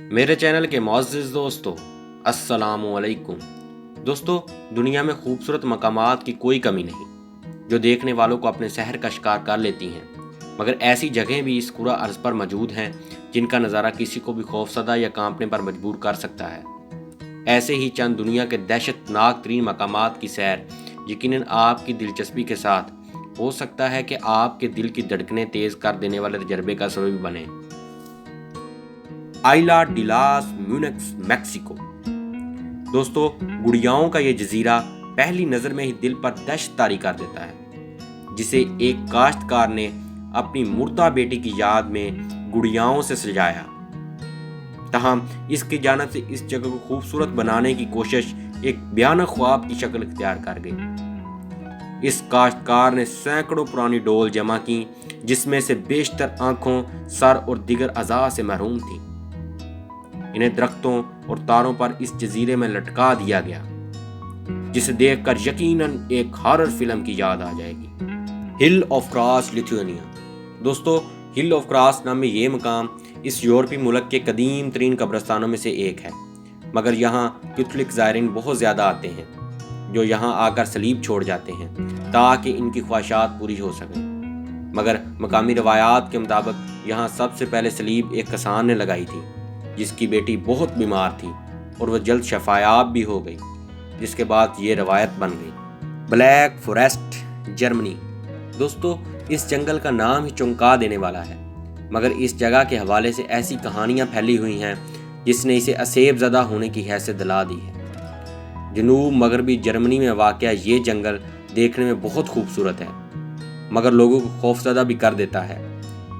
میرے چینل کے معزز دوستو السلام علیکم۔ دوستو، دنیا میں خوبصورت مقامات کی کوئی کمی نہیں جو دیکھنے والوں کو اپنے سحر کا شکار کر لیتی ہیں، مگر ایسی جگہیں بھی اس کرہ ارض پر موجود ہیں جن کا نظارہ کسی کو بھی خوفزدہ یا کانپنے پر مجبور کر سکتا ہے۔ ایسے ہی چند دنیا کے دہشت ناک ترین مقامات کی سیر یقیناً آپ کی دلچسپی کے ساتھ ہو سکتا ہے کہ آپ کے دل کی دھڑکنیں تیز کر دینے والے تجربے کا سبب بنے۔ آئلا ڈی لاس میونکس میکسیکو۔ دوستو، گڑیاؤں کا یہ جزیرہ پہلی نظر میں ہی دل پر دہشت طاری کر دیتا ہے، جسے ایک کاشتکار نے اپنی مردہ بیٹی کی یاد میں گڑیاؤں سے سجایا۔ تاہم اس کی جانب سے اس جگہ کو خوبصورت بنانے کی کوشش ایک بھیانک خواب کی شکل اختیار کر گئی۔ اس کاشتکار نے سینکڑوں پرانی ڈول جمع کی جس میں سے بیشتر آنکھوں، سر اور دیگر اعضاء سے محروم تھیں۔ انہیں درختوں اور تاروں پر اس جزیرے میں لٹکا دیا گیا، جسے دیکھ کر یقیناً ایک ہارر فلم کی یاد آ جائے گی۔ ہل آف کراس، لیتھوینیا۔ دوستو، ہل آف کراس نامی یہ مقام اس یورپی ملک کے قدیم ترین قبرستانوں میں سے ایک ہے، مگر یہاں کیتھولک زائرین بہت زیادہ آتے ہیں جو یہاں آ کر صلیب چھوڑ جاتے ہیں تاکہ ان کی خواہشات پوری ہو سکیں۔ مگر مقامی روایات کے مطابق یہاں سب سے پہلے صلیب ایک کسان نے لگائی تھی جس کی بیٹی بہت بیمار تھی اور وہ جلد شفایاب بھی ہو گئی، جس کے بعد یہ روایت بن گئی۔ Black forest, Germany. دوستو، اس جنگل کا نام ہی چونکا دینے والا ہے، مگر اس جگہ کے حوالے سے ایسی کہانیاں پھیلی ہوئی ہیں جس نے اسے اسیب زدہ ہونے کی حیثیت دلا دی ہے۔ جنوب مغربی جرمنی میں واقع یہ جنگل دیکھنے میں بہت خوبصورت ہے، مگر لوگوں کو خوفزدہ بھی کر دیتا ہے،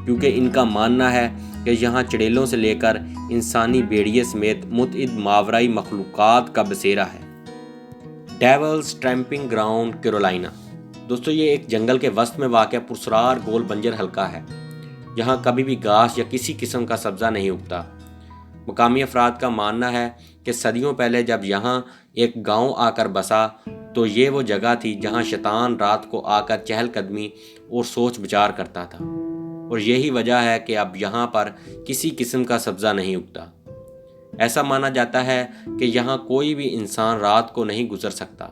کیونکہ ان کا ماننا ہے کہ یہاں چڑیلوں سے لے کر انسانی بھیڑیے سمیت متعدد ماورائی مخلوقات کا بسیرا ہے۔ Devil's Tramping Ground, Carolina. دوستو، یہ ایک جنگل کے وسط میں واقع پرسرار گول بنجر حلقہ ہے جہاں کبھی بھی گھاس یا کسی قسم کا سبزہ نہیں اگتا۔ مقامی افراد کا ماننا ہے کہ صدیوں پہلے جب یہاں ایک گاؤں آ کر بسا تو یہ وہ جگہ تھی جہاں شیطان رات کو آ کر چہل قدمی اور سوچ بچار کرتا تھا، اور یہی وجہ ہے کہ اب یہاں پر کسی قسم کا سبزہ نہیں اگتا۔ ایسا مانا جاتا ہے کہ یہاں کوئی بھی انسان رات کو نہیں گزر سکتا،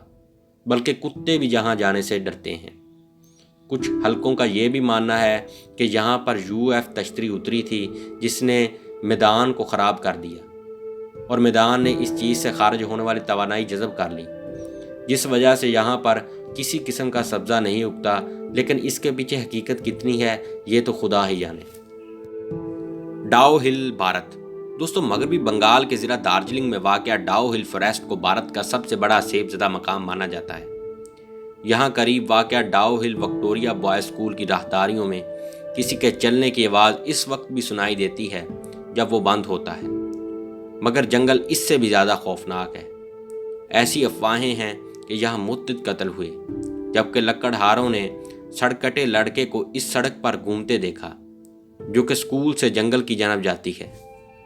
بلکہ کتے بھی یہاں جانے سے ڈرتے ہیں۔ کچھ حلقوں کا یہ بھی ماننا ہے کہ یہاں پر UFO تشتری اتری تھی جس نے میدان کو خراب کر دیا، اور میدان نے اس چیز سے خارج ہونے والی توانائی جذب کر لی، جس وجہ سے یہاں پر کسی قسم کا سبزہ نہیں اگتا، لیکن اس کے پیچھے حقیقت کتنی ہے یہ تو خدا ہی جانے۔ ڈاؤ ہل، بھارت۔ دوستو، مغربی بنگال کے ضلع دارجلنگ میں واقع ڈاؤ ہل فوریسٹ کو بھارت کا سب سے بڑا سیب زدہ مقام مانا جاتا ہے۔ یہاں قریب واقع ڈاؤ ہل وکٹوریہ بوائز اسکول کی راہداریوں میں کسی کے چلنے کی آواز اس وقت بھی سنائی دیتی ہے جب وہ بند ہوتا ہے، مگر جنگل اس سے بھی زیادہ خوفناک ہے۔ ایسی افواہیں ہیں کہ یہاں متعدد قتل ہوئے، جبکہ لکڑہاروں نے سڑکٹے لڑکے کو اس سڑک پر گھومتے دیکھا جو کہ اسکول سے جنگل کی جانب جاتی ہے۔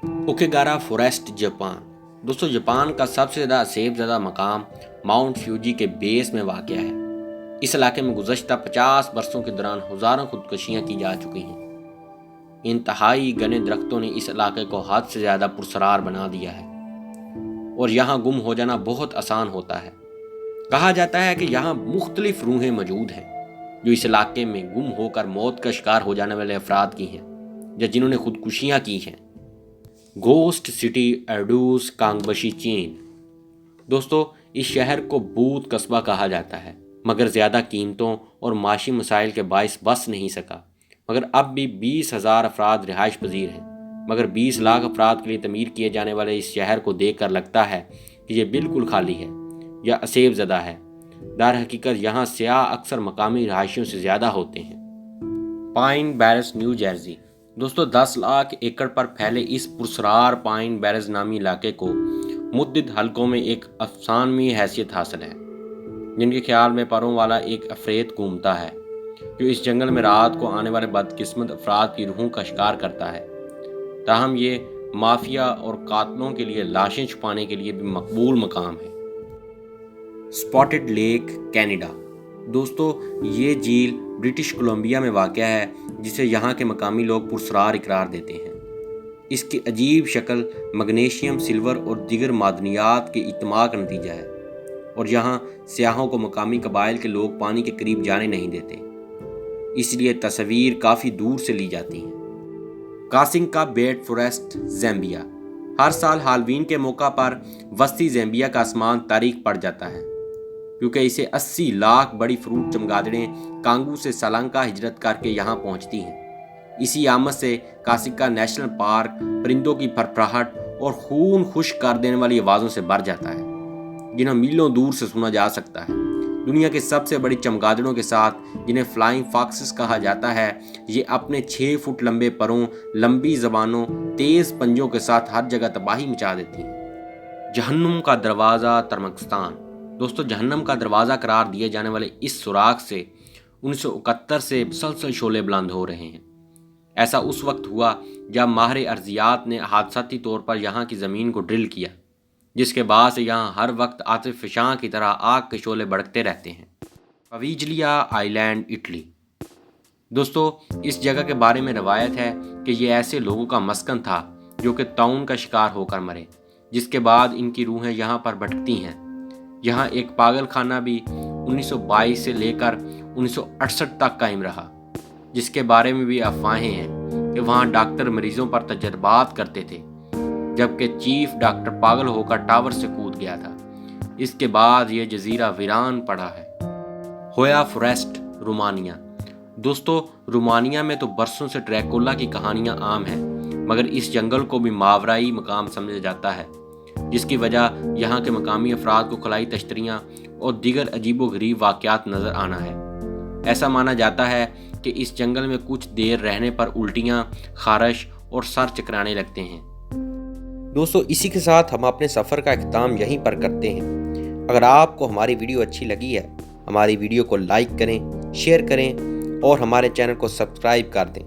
اوکیگارا فوریسٹ، جاپان۔ دوستو، جاپان کا سب سے زیادہ سیب زدہ مقام ماؤنٹ فیوجی کے بیس میں واقع ہے۔ اس علاقے میں گزشتہ 50 برسوں کے دوران ہزاروں خودکشیاں کی جا چکی ہیں۔ انتہائی گھنے درختوں نے اس علاقے کو حد سے زیادہ پرسرار بنا دیا ہے، اور یہاں گم ہو جانا بہت آسان ہوتا ہے۔ کہا جاتا ہے کہ یہاں مختلف روحیں موجود ہیں جو اس علاقے میں گم ہو کر موت کا شکار ہو جانے والے افراد کی ہیں یا جنہوں نے خودکشیاں کی ہیں۔ گھوسٹ سٹی، ایڈوس، کانگبشی، چین۔ دوستو، اس شہر کو بھوت قصبہ کہا جاتا ہے، مگر زیادہ قیمتوں اور معاشی مسائل کے باعث بس نہیں سکا، مگر اب بھی 20,000 افراد رہائش پذیر ہیں۔ مگر 20 لاکھ افراد کے لیے تعمیر کیے جانے والے اس شہر کو دیکھ کر لگتا ہے کہ یہ بالکل خالی ہے یا اسیب زدہ ہے۔ در حقیقت یہاں سیاح اکثر مقامی رہائشیوں سے زیادہ ہوتے ہیں۔ Pine Barrens, New Jersey. دوستو، 10 لاکھ ایکڑ پر پھیلے اس پرسرار پائن بیرز نامی علاقے کو متعدد حلقوں میں ایک افسانوی حیثیت حاصل ہے، جن کے خیال میں پروں والا ایک عفریت گھومتا ہے جو اس جنگل میں رات کو آنے والے بدقسمت افراد کی روحوں کا شکار کرتا ہے۔ تاہم یہ مافیا اور قاتلوں کے لیے لاشیں چھپانے کے لیے بھی مقبول مقام ہے۔ سپاٹڈ لیک، کینیڈا۔ دوستو، یہ جھیل برٹش کولمبیا میں واقع ہے جسے یہاں کے مقامی لوگ پرسرار اقرار دیتے ہیں۔ اس کی عجیب شکل مگنیشیم، سلور اور دیگر معدنیات کے اجتماع کا نتیجہ ہے، اور یہاں سیاحوں کو مقامی قبائل کے لوگ پانی کے قریب جانے نہیں دیتے، اس لیے تصاویر کافی دور سے لی جاتی ہیں۔ کاسنگ کا بیٹ فوریسٹ، زیمبیا۔ ہر سال ہالوین کے موقع پر وسطی زیمبیا کا آسمان تاریک پڑ جاتا ہے، کیونکہ اسے 80 لاکھ بڑی فروٹ چمگادڑیں کانگو سے سالانکہ ہجرت کر کے یہاں پہنچتی ہیں۔ اسی آمد سے کاسکا نیشنل پارک پرندوں کی پھرپھراہٹ اور خون خشک کر دینے والی آوازوں سے بھر جاتا ہے، جنہیں میلوں دور سے سنا جا سکتا ہے۔ دنیا کی سب سے بڑی چمگادڑوں کے ساتھ، جنہیں فلائنگ فاکسز کہا جاتا ہے، یہ اپنے 6 فٹ لمبے پروں، لمبی زبانوں، تیز پنجوں کے ساتھ ہر جگہ تباہی مچا دیتی ہیں۔ جہنم کا دروازہ، ترکمانستان۔ دوستو، جہنم کا دروازہ قرار دیے جانے والے اس سوراخ سے 1971 سے مسلسل شعلے بلند ہو رہے ہیں۔ ایسا اس وقت ہوا جب ماہر ارضیات نے حادثاتی طور پر یہاں کی زمین کو ڈرل کیا، جس کے بعد سے یہاں ہر وقت آتش فشاں کی طرح آگ کے شعلے بھڑکتے رہتے ہیں۔ پویجلیا آئی لینڈ، اٹلی۔ دوستو، اس جگہ کے بارے میں روایت ہے کہ یہ ایسے لوگوں کا مسکن تھا جو کہ طاعون کا شکار ہو کر مرے، جس کے بعد ان کی روحیں یہاں پر بھٹکتی ہیں۔ یہاں ایک پاگل خانہ بھی 1922 سے لے کر 1968 تک قائم رہا، جس کے بارے میں بھی افواہیں ہیں کہ وہاں ڈاکٹر مریضوں پر تجربات کرتے تھے، جبکہ چیف ڈاکٹر پاگل ہو کر ٹاور سے کود گیا تھا۔ اس کے بعد یہ جزیرہ ویران پڑا ہے۔ ہویا فوریسٹ، رومانیہ۔ دوستو، رومانیہ میں تو برسوں سے ڈریکولا کی کہانیاں عام ہیں، مگر اس جنگل کو بھی ماورائی مقام سمجھا جاتا ہے، جس کی وجہ یہاں کے مقامی افراد کو خلائی تشتریاں اور دیگر عجیب و غریب واقعات نظر آنا ہے۔ ایسا مانا جاتا ہے کہ اس جنگل میں کچھ دیر رہنے پر الٹیاں، خارش اور سر چکرانے لگتے ہیں۔ دوستو، اسی کے ساتھ ہم اپنے سفر کا اختتام یہیں پر کرتے ہیں۔ اگر آپ کو ہماری ویڈیو اچھی لگی ہے، ہماری ویڈیو کو لائک کریں، شیئر کریں اور ہمارے چینل کو سبسکرائب کر دیں،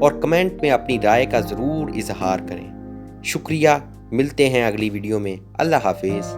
اور کمنٹ میں اپنی رائے کا ضرور اظہار کریں۔ شکریہ، ملتے ہیں اگلی ویڈیو میں۔ اللہ حافظ۔